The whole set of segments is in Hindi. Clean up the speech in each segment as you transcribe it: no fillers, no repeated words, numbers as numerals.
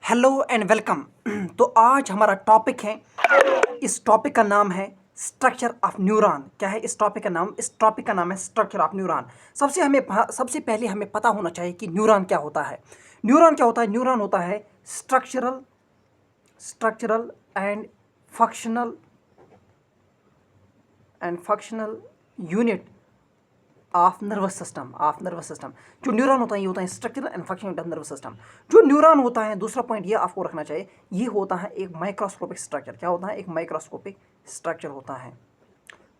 Hello and welcome. तो आज हमारा टॉपिक है, इस टॉपिक का नाम है स्ट्रक्चर ऑफ न्यूरॉन। क्या है इस टॉपिक का नाम? इस टॉपिक का नाम है स्ट्रक्चर ऑफ न्यूरॉन। सबसे पहले हमें पता होना चाहिए कि न्यूरॉन क्या होता है। न्यूरॉन क्या होता है? न्यूरॉन होता है structural structural and functional functional unit of nervous system. जो न्यूरॉन होता है ये होता है structural and functional unit of nervous system. जो न्यूरॉन होता है, दूसरा पॉइंट ये आपको रखना चाहिए, ये होता है एक माइक्रोस्कोपिक स्ट्रक्चर। क्या होता है? एक माइक्रोस्कोपिक स्ट्रक्चर होता है।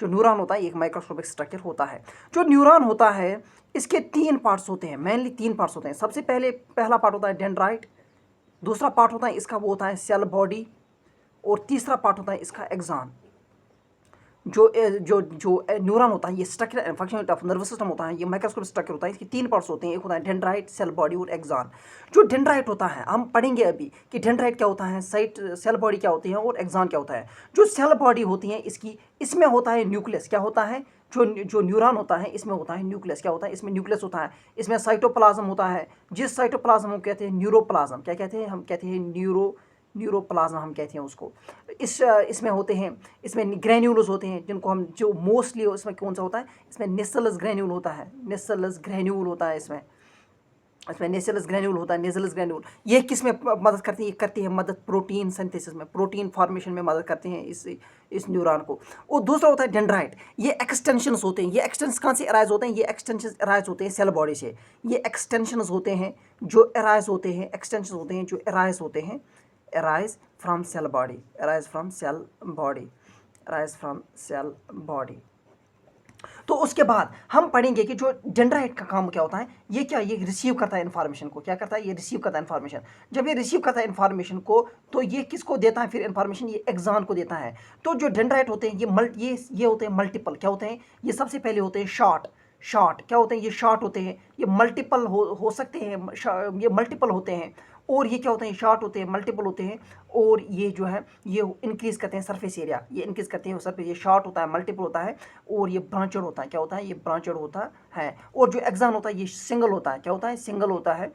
जो न्यूरॉन होता है एक माइक्रोस्कोपिक स्ट्रक्चर होता है। जो न्यूरॉन होता है इसके तीन पार्ट्स होते हैं, मेनली तीन पार्ट्स होते हैं। सबसे पहला पार्ट होता है डेंड्राइट, दूसरा पार्ट होता है इसका वो होता है सेल बॉडी, और तीसरा पार्ट होता है इसका एक्सॉन। जो जो जो न्यूरॉन होता है ये structure and function of nervous system होता है, ये माइक्रोस्कोपिक स्ट्रक्चर होता है। इसके तीन पार्ट्स होते हैं, एक होता है डेंड्राइट, सेल बॉडी और एक्सॉन। जो डेंड्राइट होता है हम पढ़ेंगे अभी कि डेंड्राइट क्या होता है, सेल बॉडी क्या होती है और एक्सॉन क्या होता है। जो सेल बॉडी होती है इसमें होता है न्यूक्लियस। क्या होता है? जो न्यूरॉन होता है इसमें होता है न्यूक्लियस। क्या होता है? इसमें न्यूक्लियस होता है। इसमें साइटोप्लाज्म होता है, जिस साइटोप्लाज्म हम कहते हैं न्यूरोप्लाज्म। क्या कहते हैं? हम कहते हैं न्यूरोप्लाज्म हम कहते हैं उसको। इसमें होते हैं, इसमें ग्रैन्यूल्स होते हैं जिनको हम, जो मोस्टली इसमें कौन सा होता है, इसमें नेसलस ग्रैन्यूल होता है। नेसलस ग्रैन्यूल होता है इसमें नेसलस ग्रैन्यूल होता है। नेसलस ग्रैन्यूल ये किस में मदद करती है? ये करती है मदद प्रोटीन सिंथेसिस में, प्रोटीन फॉर्मेशन में मदद करते हैं इस न्यूरॉन को। और दूसरा होता है डेंड्राइट। ये एक्सटेंशंस होते हैं। ये एक्सटेंशन कहाँ से अराइज होते हैं? ये एक्सटेंशन अराइज होते हैं सेल बॉडी से। ये एक्सटेंशंस होते हैं जो अराइज होते हैं, एक्सटेंशन होते हैं जो अराइज होते हैं, arise from cell body, arise from cell body, arise from cell body। तो उसके बाद हम पढ़ेंगे कि जो डेंड्राइट का काम क्या होता है। ये रिसीव करता है इन्फॉर्मेशन को। क्या करता है? ये रिसीव करता है इन्फॉर्मेशन। जब ये रिसीव करता है इन्फॉर्मेशन को तो ये किसको देता है फिर इन्फॉर्मेशन? ये एक्सॉन को देता है। तो जो डेंड्राइट होते हैं ये होते हैं मल्टीपल। क्या होते हैं? ये सबसे पहले होते हैं शॉर्ट। क्या होते हैं? ये शॉर्ट होते हैं। ये मल्टीपल हो सकते हैं, ये मल्टीपल होते हैं। और ये क्या होते हैं? शॉर्ट होते हैं, मल्टीपल होते हैं। और ये जो है ये इंक्रीज करते हैं सरफेस एरिया, ये इंक्रीज करते हैं सरफेस। ये शॉर्ट होता है, मल्टीपल होता है, और ये ब्रांचेड होता है। क्या होता है? ये ब्रांचेड होता है। और जो एक्सॉन होता है ये सिंगल होता है। क्या होता है? सिंगल होता है।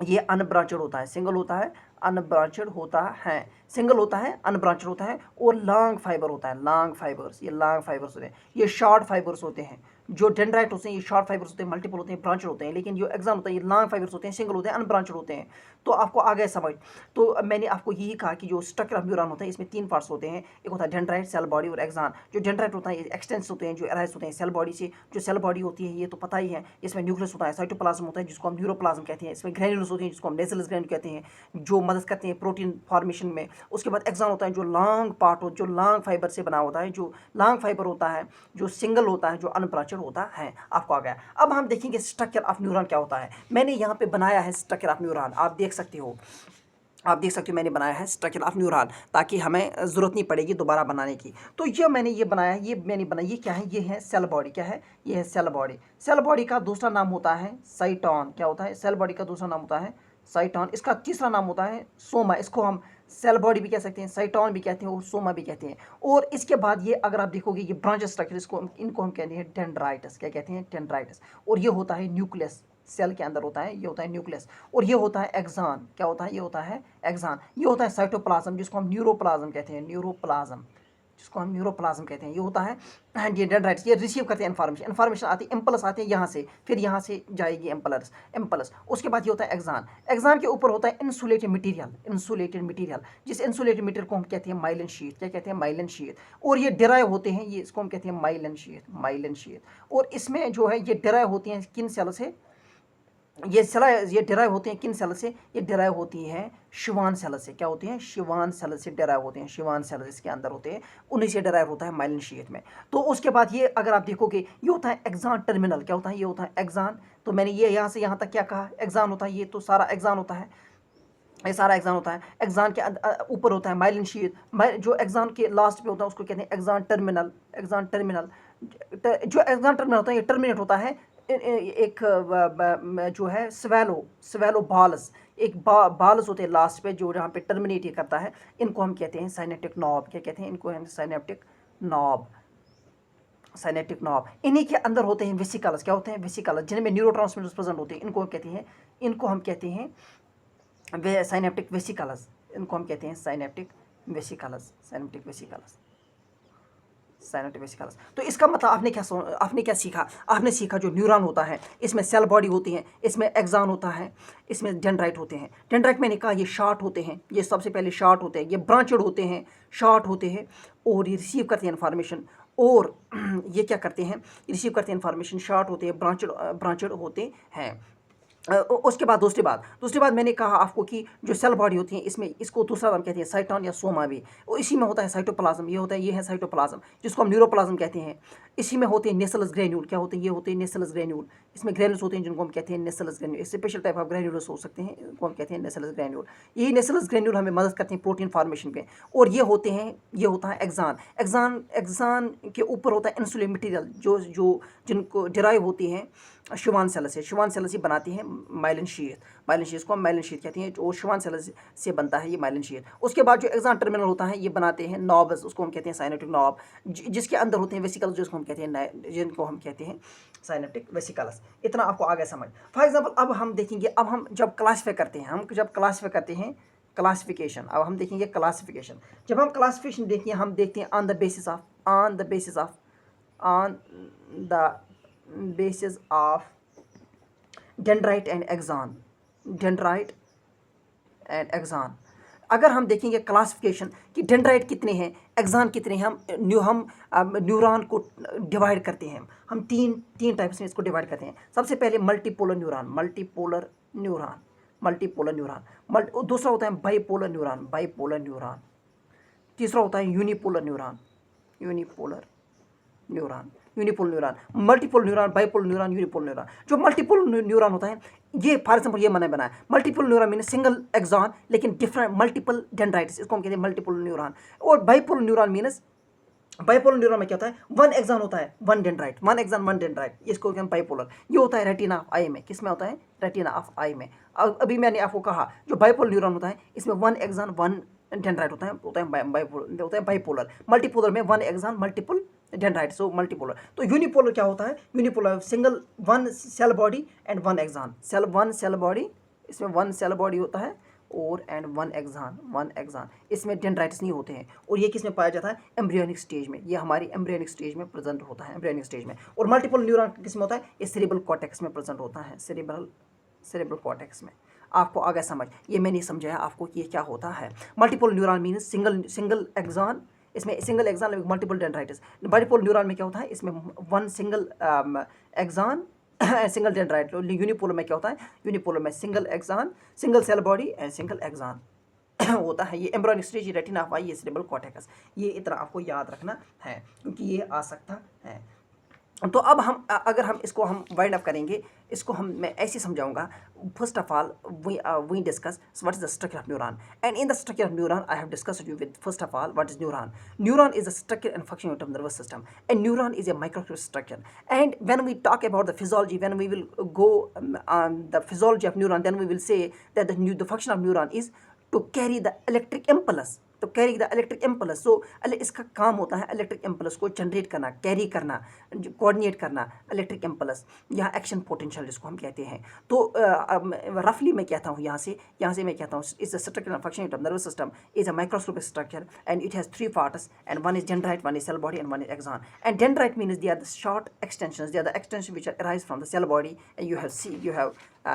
ये अनब्रांचेड होता है। सिंगल होता है, अनब्रांचेड होता है। सिंगल होता है, अनब्रांचेड होता है। और लॉन्ग फाइबर होता है, लॉन्ग फाइबर्स। ये लॉन्ग फाइबर्स होते हैं, ये शॉर्ट फाइबर्स होते हैं। जो डेंड्राइट होते हैं ये शॉर्ट फाइबर्स होते हैं, मल्टीपल होते हैं, ब्रांचेड होते हैं। लेकिन जो एक्सॉन होता है ये लॉन्ग फाइबर्स होते हैं, सिंगल होते हैं, अनब्रांचेड होते हैं। तो आपको आ गया समझ। तो मैंने आपको यही कहा कि जो स्ट्रक्चर ऑफ न्यूरॉन होता है इसमें तीन पार्ट्स होते हैं, एक होता है डेंड्राइट, सेल बॉडी और एक्सॉन। जो डेंड्राइट होता है ये एक्सटेंस होते हैं जो अराइज होते हैं सेल बॉडी से। जो सेल बॉडी होती है ये तो पता ही है, इसमें न्यूक्लियस होता है, साइटोप्लाज्म होता है जिसको हम न्यूरोप्लाज्म कहते हैं, इसमें ग्रैन्यूल्स होते हैं जिसको हम नेसलस ग्रैन्यूल कहते हैं, जो मदद करते हैं प्रोटीन फॉर्मेशन में। उसके बाद एक्सॉन होता है जो लॉन्ग पार्ट हो, जो लॉन्ग फाइबर से बना होता है, जो लॉन्ग फाइबर होता है, जो सिंगल होता है, जो अनब्रांचेड होता है। आपको आ गया। अब हम देखेंगे स्ट्रक्चर ऑफ न्यूरॉन क्या होता है। मैंने यहाँ पे बनाया है स्ट्रक्चर ऑफ न्यूरॉन, आप देख सकते हो मैंने बनाया है स्ट्रक्चर ऑफ न्यूरॉन, ताकि हमें ज़रूरत नहीं पड़ेगी दोबारा बनाने की। तो ये बनाया है, ये क्या है? ये है सेल बॉडी। क्या है? ये है सेल बॉडी। सेल बॉडी का दूसरा नाम होता है साइटॉन। क्या होता है? सेल बॉडी का दूसरा नाम होता है साइटॉन। इसका तीसरा नाम होता है सोमा। इसको हम सेल बॉडी भी कह सकते हैं, साइटॉन भी कहते हैं और सोमा भी कहते हैं। और इसके बाद ये अगर आप देखोगे ये ब्रांच स्ट्रक्चर, इनको हम कहते हैं डेंड्राइटस। क्या कहते हैं? डेंड्राइटस। और ये होता है न्यूक्लियस, सेल के अंदर होता है, ये होता है न्यूक्लियस। और ये होता है एक्सॉन। क्या होता है? ये होता है एक्सॉन। ये होता है साइटोप्लाज्म जिसको हम न्यूरोप्लाज्म कहते हैं, ये होता है। एंड ये डेंड्राइट्स ये रिसीव करते हैं इन्फॉर्मेशन आती है, इम्पल्स आते हैं यहाँ से, फिर यहाँ से जाएगी इम्पल्स। उसके बाद ये होता है एक्सॉन। एक्सॉन के ऊपर होता है इंसुलेटेड मटेरियल, जिस इंसुलेटेड मटेरियल को हम कहते हैं माइलिन शीथ। क्या कहते हैं? Myelin sheath. और ये डिराइव होते हैं, ये इसको हम कहते हैं माइलिन शीथ। और इसमें जो है ये डिराइव होती हैं किन सेल से? ये डिराइव होते हैं किन सेल से? ये डिराइव होती हैं शिवान सेल से। क्या होती हैं? शिवान सेल से डिराइव होते हैं। शिवान सेल इसके अंदर होते हैं, उन्हीं से डिराइव होता है माइलिन शीथ में। तो उसके बाद ये अगर आप देखोगे ये होता है एक्सॉन टर्मिनल। क्या होता है? ये होता है एक्सॉन। तो मैंने ये यहाँ से यहाँ तक क्या कहा? एक्सॉन होता है, ये तो सारा एक्सॉन होता है, ये सारा एक्सॉन होता है। एक्सॉन के ऊपर होता है माइलिन शीथ। जो एक्सॉन के लास्ट पे होता है उसको कहते हैं एक्सॉन टर्मिनल। जो एक्सॉन टर्मिनल होता है ये टर्मिनेट होता है एक जो है स्वेलो बाल्स, एक बाल्स होते हैं लास्ट पे, जो जहाँ पे टर्मिनेट ये करता है, इनको हम कहते हैं साइनेप्टिक नॉब। क्या कहते हैं? इनको हम साइनेप्टिक नॉब। इन्हीं के अंदर होते हैं वेसिकल्स। क्या होते हैं? वेसिकल्स, जिनमें न्यूरोट्रांसमीटर्स प्रेजेंट होते हैं, इनको हम कहते हैं वे साइनेप्टिक वेसिकल्स, इनको हम कहते हैं synaptic vesicles, synaptic vesicles, synaptic vesicles. तो इसका मतलब आपने क्या सीखा? आपने सीखा जो न्यूरॉन होता है इसमें सेल बॉडी होती है, इसमें एक्सॉन होता है, इसमें डेंड्राइट होते हैं। डेंड्राइट मैंने कहा ये शॉर्ट होते हैं, ये सबसे पहले शॉर्ट होते हैं, ये ब्रांचेड होते हैं, शॉर्ट होते हैं और ये रिसीव करते हैं इन्फॉर्मेशन। और ये क्या करते हैं? रिसीव करते हैं इन्फॉर्मेशन, शॉर्ट होते हैं, ब्रांचेड होते हैं। उसके बाद दूसरी बात मैंने कहा आपको कि जो सेल बॉडी होती है इसमें, इसको दूसरा नाम कहते हैं साइटोन या सोमा भी, और इसी में होता है साइटोप्लाज्म, ये होता है, ये है साइटोप्लाज्म जिसको हम न्यूरोप्लाज्म कहते हैं। इसी में होते हैं नेसलस ग्रेन्यूल, क्या होते हैं? ये होते हैं नेसलस ग्रेन्यूल, इसमें ग्रेन्यूल्स होते हैं जिनको हम कहते हैं Nissl's granule. Special type of granules हो सकते हैं, इनको हम कहते हैं नेसलस ग्रेन्यूल। यही नेसलस ग्रेन्यूल हमें मदद करते हैं प्रोटीन फॉर्मेशन पे। और ये होते हैं, ये होता है एक्सान। एक्सान के ऊपर होता है इंसुलिन मटीरियल जो जो जिनको डिराइव होती हैं शुवान सेल से। शुवान सेल से बनाती हैं माइलिन शीथ, माइलिन शीथ को हम माइलिन शीथ कहते हैं, और शुवान सेल से बनता है ये माइलिन शीथ। उसके बाद जो एक्सान टर्मिनल होता है ये बनाते हैं नॉब्स, उसको हम कहते हैं साइनेप्टिक नॉब, जिसके अंदर होते हैं वेसिकल्स, जिसको हम कहते हैं, जिनको हम कहते हैं साइनेप्टिक वेसिकल्स। इतना आपको आ गया समझ? फॉर एग्जाम्पल अब हम देखेंगे, अब हम जब क्लासीफाई करते हैं, क्लासिफिकेशन, अब हम देखेंगे क्लासिफिकेशन। जब हम क्लासिफिकेशन देखेंगे, हम देखते हैं on the basis of dendrite and axon, dendrite and axon. अगर हम देखेंगे क्लासिफिकेशन कि डेंड्राइट कितने हैं, एक्सान कितने हैं, हम न्यूरॉन को डिवाइड करते हैं, हम तीन टाइप्स में इसको डिवाइड करते हैं। सबसे पहले मल्टीपोलर न्यूरॉन, दूसरा होता है बाइपोलर न्यूरॉन, तीसरा होता है unipolar neuron, multiple neuron, bipolar neuron, unipolar neuron. जो मल्टीपल न्यूरॉन होता है, ये फॉर एग्जाम्पल ये मैंने बनाया, multiple neuron mean single axon लेकिन डिफरेंट मल्टीपल डेंड्राइट्स, इसको हम कहते हैं मल्टीपल न्यूरॉन। और bipolar neuron means, bipolar neuron में क्या होता है? वन एक्सॉन होता है, one dendrite, one axon one dendrite, इसको कहते हैं बाइपोलर। ये होता है रेटिना ऑफ आई में। किस में होता है? रेटिना ऑफ आई में। अभी मैंने आपको कहा जो बाइपोलर न्यूरॉन होता है इसमें वन एक्सॉन वन डेंड्राइट होता है बाइपोलर। मल्टीपोलर में one axon multiple dendrite, so multipolar. तो यूनिपोलर क्या होता है? Unipolar single one cell body and one axon, one cell body, इसमें वन सेल बॉडी होता है और एंड वन एक्सॉन, इसमें डेंड्राइट्स नहीं होते हैं। और ये किस में पाया जाता है? एम्ब्रियोनिक स्टेज में, ये हमारी एम्ब्रियोनिक स्टेज में प्रेजेंट होता है, एम्ब्रियोनिक स्टेज में। और मल्टीपल न्यूरॉन किस में होता है? ये सेरेब्रल कॉर्टेक्स में प्रेजेंट होता है, सेरेब्रल कॉर्टेक्स में। आपको आ गया समझ? ये मैंने समझाया आपको कि ये क्या होता है। Multiple neuron means single axon, इसमें single axon multiple dendrites. Bipolar neuron में क्या होता है? इसमें one single axon single dendrite. Unipolar में क्या होता है? यूनिपोलर में single axon, single cell body and single axon होता है। ये embryonic stage, retina of eye, ये सेरेब्रल कॉर्टेक्स। ये इतना आपको याद रखना है क्योंकि ये आ सकता है। तो अब हम अगर हम इसको हम वाइंड अप करेंगे, इसको मैं ऐसे समझाऊंगा। First of all we discuss what is the structure of neuron, and in the structure of neuron I have discussed you with first of all what is neuron. Neuron is a structure and function of the nervous system. A neuron is a microscopic structure, and when we talk about the physiology, when we will go on the physiology of neuron, then we will say that the function of neuron is to carry the electric impulse, तो कैरी द इलेक्ट्रिक इम्पल्स। सो इसका काम होता है इलेक्ट्रिक इम्पल्स को जनरेट करना, कैरी करना, कोऑर्डिनेट करना, इलेक्ट्रिक इम्पल्स या एक्शन पोटेंशियल जिसको हम कहते हैं। तो रफली मैं कहता हूँ यहाँ से मैं कहता हूँ is the structure and function of nervous system is a microscopic structure and it has three parts and one is dendrite, one is cell body and one is axon. And dendrite means they are the short extensions, they are the extensions which arise from the cell body, and you have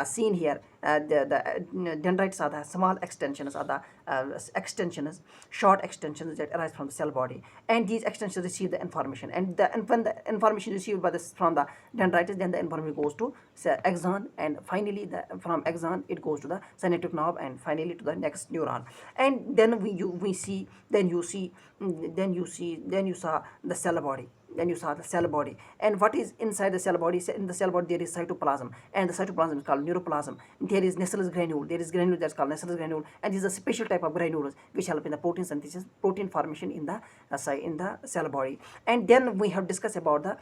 seen here the dendrites are the small extensions, are the extensions, short extensions that arise from the cell body, and these extensions receive the information, and when the information received by from the dendrites, then the information goes to axon, and finally from axon it goes to the synaptic nerve, and finally to the next neuron. And then you saw the cell body. Then you saw the cell body, and what is inside the cell body? In the cell body there is cytoplasm, and the cytoplasm is called neuroplasm. There is Nessel's granule, that's called Nessel's granule, and this is a special type of granules which help in the protein synthesis, protein formation in the cell body. And then we have discussed about the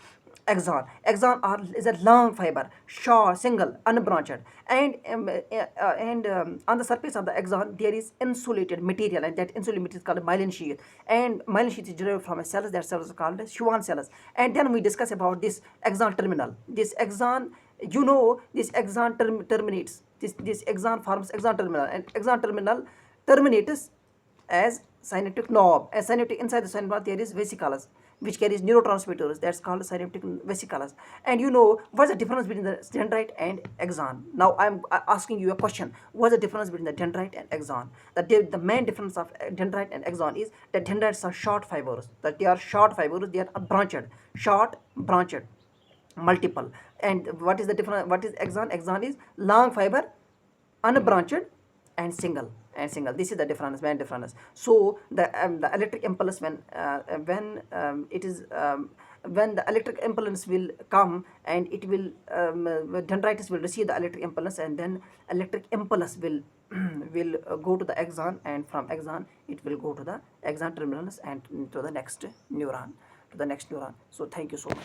axon. Is a long fiber, short, single, unbranched, and on the surface of the axon there is insulated material, and that insulated material is called myelin sheath, and myelin sheath is derived from a cells, that cells are called Schwann cells. And then we discuss about this axon terminal. This axon You know this axon terminates, this axon forms axon terminal, and axon terminal terminates as synaptic knob. As synaptic, inside the synaptic there is vesicles which carries neurotransmitters, that's called synaptic vesicles. And you know what's the difference between the dendrite and axon? Now I'm asking you a question: what's the difference between the dendrite and axon? The main difference of dendrite and axon is that dendrites are short fibers, that they are short fibers, they are branched, short branched, multiple. And what is the difference? What is axon? Axon is long fiber, unbranched, and single. This is the difference, main difference. So the electric impulse, when the electric impulse will come, and it will dendrites will receive the electric impulse, and then electric impulse will will go to the axon, and from axon it will go to the axon terminals and to the next neuron, So thank you so much.